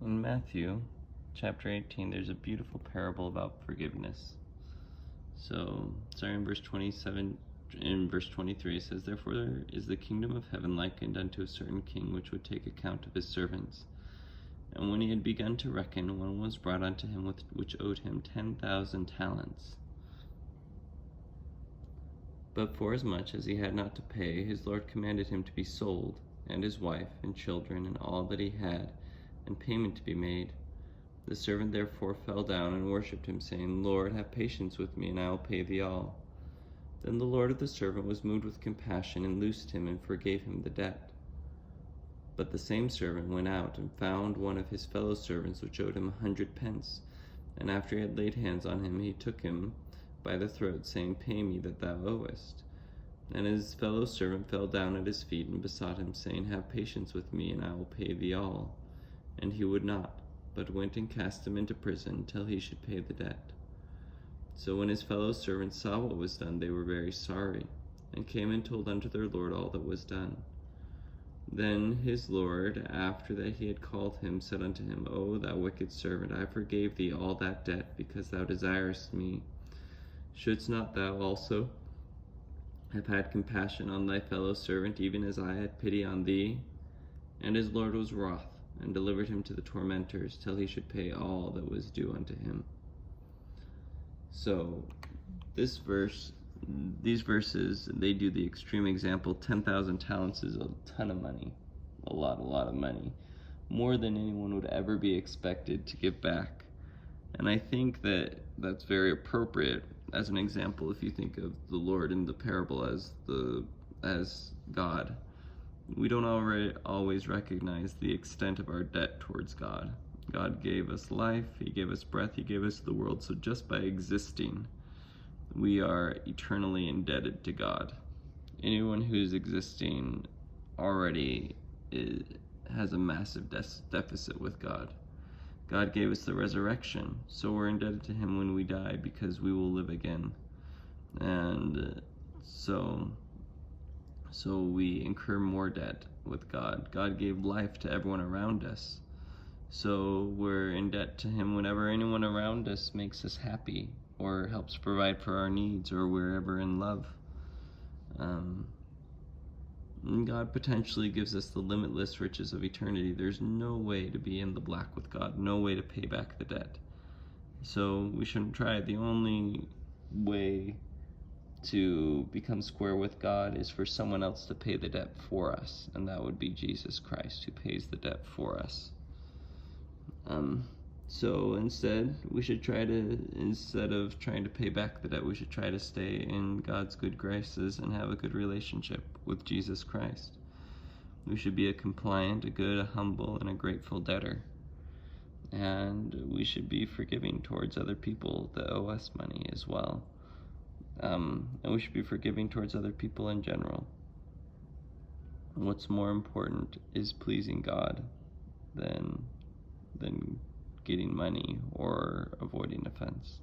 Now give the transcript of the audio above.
In Matthew chapter 18, there's a beautiful parable about forgiveness. So, starting in verse 27, in verse 23, it says, "Therefore is the kingdom of heaven likened unto a certain king, which would take account of his servants. And when he had begun to reckon, one was brought unto him which owed him 10,000 talents. But forasmuch as he had not to pay, his Lord commanded him to be sold, and his wife, and children, and all that he had, and payment to be made. The servant therefore fell down and worshipped him, saying, Lord, have patience with me, and I will pay thee all. Then the Lord of the servant was moved with compassion, and loosed him, and forgave him the debt. But the same servant went out, and found one of his fellow servants, which owed him 100 pence. And after he had laid hands on him, he took him by the throat, saying, Pay me that thou owest. And his fellow servant fell down at his feet, and besought him, saying, Have patience with me, and I will pay thee all. And he would not, but went and cast him into prison till he should pay the debt. So when his fellow servants saw what was done, they were very sorry, and came and told unto their Lord all that was done. Then his Lord, after that he had called him, said unto him, O thou wicked servant, I forgave thee all that debt, because thou desirest me. Shouldst not thou also have had compassion on thy fellow servant, even as I had pity on thee? And his Lord was wroth, and delivered him to the tormentors, till he should pay all that was due unto him." So these verses, they do the extreme example. 10,000 talents is a ton of money, a lot of money, more than anyone would ever be expected to give back. And I think that that's very appropriate as an example if you think of the Lord in the parable as God. We don't always recognize the extent of our debt towards God. God gave us life, He gave us breath, He gave us the world. So just by existing, we are eternally indebted to God. Anyone who's existing already has a massive deficit with God. God gave us the resurrection, so we're indebted to Him when we die, because we will live again. And so we incur more debt with God. God gave life to everyone around us, so we're in debt to Him whenever anyone around us makes us happy, or helps provide for our needs, or we're ever in love. And God potentially gives us the limitless riches of eternity. There's no way to be in the black with God, no way to pay back the debt. So we shouldn't try. The only way to become square with God is for someone else to pay the debt for us, and that would be Jesus Christ, who pays the debt for us. So instead of trying to pay back the debt, we should try to stay in God's good graces and have a good relationship with Jesus Christ. We should be a compliant, a good, a humble, and a grateful debtor. And we should be forgiving towards other people that owe us money as well. And we should be forgiving towards other people in general. And what's more important is pleasing God than getting money or avoiding offense.